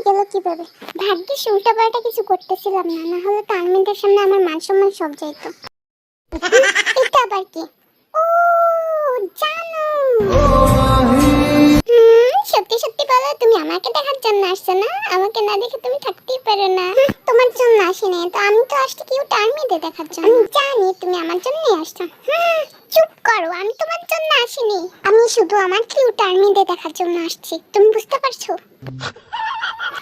গেল কিভাবে? ভাগ্যিস উল্টাপাল্টা কিছু করতেছিলাম না, না হলে তো আর্মিদের সামনে আমার মান সম্মান সব যাইতো। এটা আবার কি? ও জানো, সত্যি সত্যি বলো, তুমি আমাকে দেখার জন্য আসছো না? আমাকে না দেখে তুমি থাকতেই পারো না। তোমার জন্য আসিনি তো, আমি তো আসছি কিউট আর্মিদের দেখার জন্য। আমি জানি তুমি আমার জন্যই আসছো। চুপ করো, আমি তোমার জন্য আসিনি, আমি শুধু আমার কিউট আর্মিদের দেখার জন্য আসছি। তুমি বুঝতে পারছো?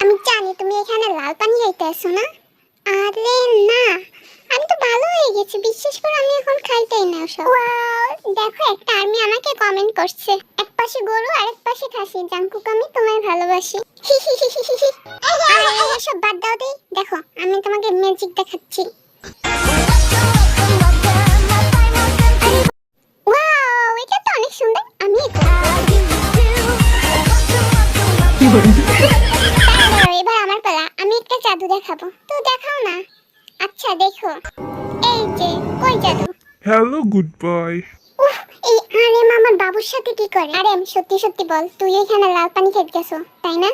আমি জানি তুমি এখানে লাল পানি খাইতে আসো না। আরে না, আমি তো ভালো হয়ে গেছি, বিশ্বাস করো, আমি এখন খাইতেই না ওসব। দেখো, একটা আর্মি আমাকে কমেন্ট করছে, এক পাশে গরু আর এক পাশে খাসি, জাঙ্কুক আমি তোমায় ভালোবাসি। আরে এসব বাদ দাও দে, দেখো আমি তোমাকে ম্যাজিক দেখাচ্ছি। ওয়াও, এটা তো অনেক সুন্দর। আমি এবার আমার পালা, আমি একটা জাদু দেখাবো, তো দেখাও না। আচ্ছা দেখো, এই যে, কই জাদু? Hello good boy. উফ, এই আরেম আমার বাবুর সাথে কি করে? আরেম সত্যি সত্যি বল, তুই এখানে লাল পানি খেতে গেছো তাই না?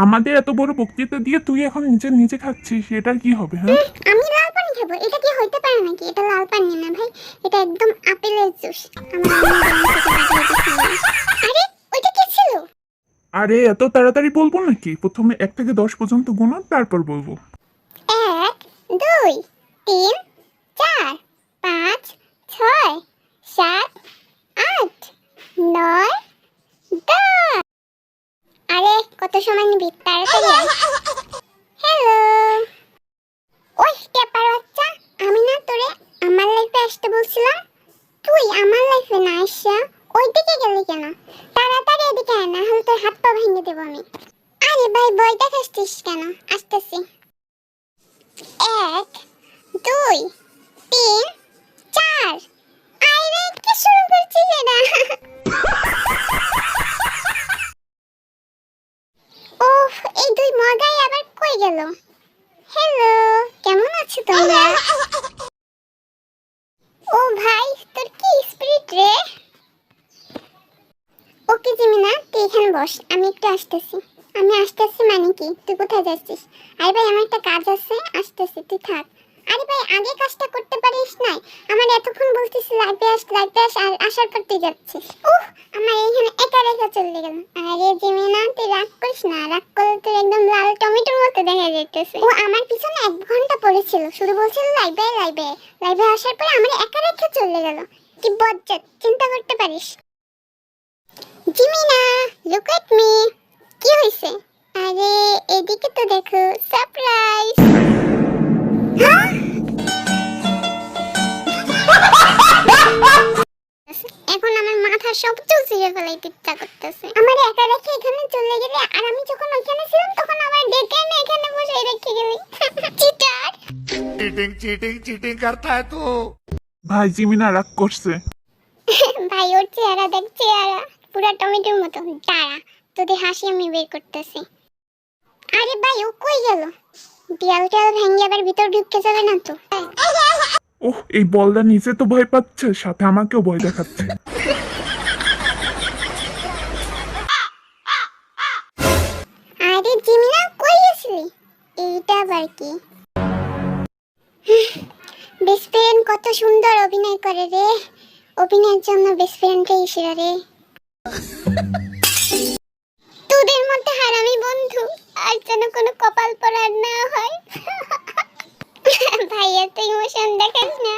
আমাদের এত বড় বক্তৃতা দিয়ে তুই এখন নিজে নিজে খাচ্ছিস, এটার কি হবে? আমি লাল পানি খাবো? এটা কি হইতে পারে নাকি? এটা লাল পানি না ভাই, এটা একদম আপেলের জুস। আরে ওইটা কি ছিল? আরে এত তাড়াতাড়ি বলবো নাকি? প্রথমে 1 থেকে 10 পর্যন্ত গুনো, তারপর বলবো। 1 2 3 4 5 6 7 8 9 10। আরে কত সময় নিবি? তাড়াতাড়ি আয়। হ্যালো, ওই টেপার বাচ্চা, আমি না তোরে আমার লাইফে আসতে বলছিলাম, তুই আমার লাইফে না আসা ওই দিকে গেলি কেন? তাড়াতাড়ি এদিকে আয়, না হলে তোর হাত পা ভেঙে দেবো আমি। আরে ভাই, ভয় দেখাচ্ছিস কেন? আসতেছি। 1 2 3 4। আরে কি শুরু করছিস এটা? ওফ, এই দুই মগাই আবার কই গেল? হ্যালো, কেমন আছো তোমরা? ও ভাই, তোর কি স্পিরিট রে? ওকে জিমিনা, তুই এখানে বস, আমি একটু আসতেছি। আমি আসতেছি মানে কি, তুই কোথায় যাচ্ছিস? আরে ভাই, আমার একটা কাজ আছে, আসতেছি, তুই থাক। আরে ভাই, আগে কাজটা করতে পারিস না? আমার এতক্ষণ বলতিস লাইভে আস, লাইভে আস, আর আসার পর তুই যাচ্ছিস। উফ, আমার এখানে একা রেখা চলে গেল। আরে জিমিনা, তুই রাগ করিস না, রাগ করলে তুই একদম লাল টমেটোর মতো দেখা যাইতেছে। ও আমার পিছনে 1 ঘন্টা পড়েছিল, শুধু বলছিল লাইভে লাইভে। লাইভে আসার পর আমার একা রেখা চলে গেল। কি বজ্জাত, চিন্তা করতে পারিস? জিমিনা, লুক এট মি। কি হইছে? আরে এদিকে তো দেখো, সারপ্রাইজ। এখন আমার মাথা সব চুষিয়ে ফেলাইতে ইচ্ছা করতেছে। আমার একা রেখে এখানে চলে গেলে, আর আমি যখন ওইখানে ছিলাম তখন আমার ডেকে এনে এখানে বসে রেখে গেলি। চিটার। चीटिंग चीटिंग चीटिंग करता है तू। ভাই জিমিনা রাগ করছে। ভাই, ওর চেহারা দেখ, চেহারা পুরা টমেটোর মতো। দাঁড়া, তোদের হাসি আমি বের করতেছি। আরে ভাই, ও কই গেল? দেয়াল টেয়াল ভেঙে আবার ভিতর ঢুকে যাবে না তো? ওহ, এই বলদা নিজে তো ভয় পাচ্ছে, সাথে আমাকেও ভয় দেখাচ্ছে। আরে জিমিনা, কই গেছিলি? এইটা আবার কি? বেস্ট ফ্রেন্ড কত সুন্দর অভিনয় করে রে, অভিনয়ের জন্য বেস্ট ফ্রেন্ডকে ইশারা রে। তোদের মধ্যে হারামি বন্ধু আর যেন কোনো কপাল পড়ার না হয়। ভাই, এত ইমোশন দেখাস না।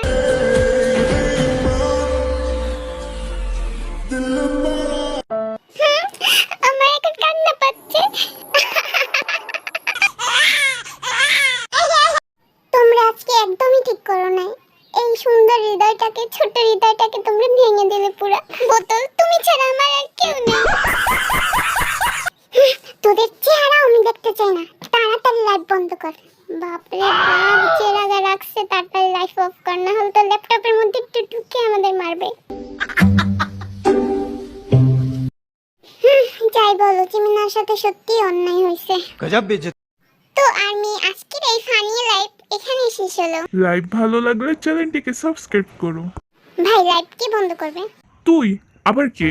আমার এখন কান্না পাচ্ছে। তোমরা আজকে একদমই ঠিক করো নাই, এই সুন্দর হৃদয়টাকে, ছোট হৃদয়টাকে তোমরা ভেঙে দিলে পুরা। বোতল, তুমি ছাড়া আমার আর কেউ নেই। তোদের চেহারা আমি দেখতে চাই না, তাড়াতাড়ি লাইভ বন্ধ কর। বাপরে বাপ, যে রাগা রাখছে, তাড়াতাড়ি লাইভ অফ কর, না হলে তো ল্যাপটপের মধ্যে একটু ঢুকে আমাদের মারবে। যাই বলো, জিমিনার সাথে সত্যি অন্যায় হয়েছে। गजब बेइज्जत। তো আমি আজকের এই ফানি লাইভ এখানেই শেষ হলো। লাইভ ভালো লাগলে চ্যানেলটিকে সাবস্ক্রাইব করো। ভাই, লাইভ কি বন্ধ করবে? তুই আবার কে?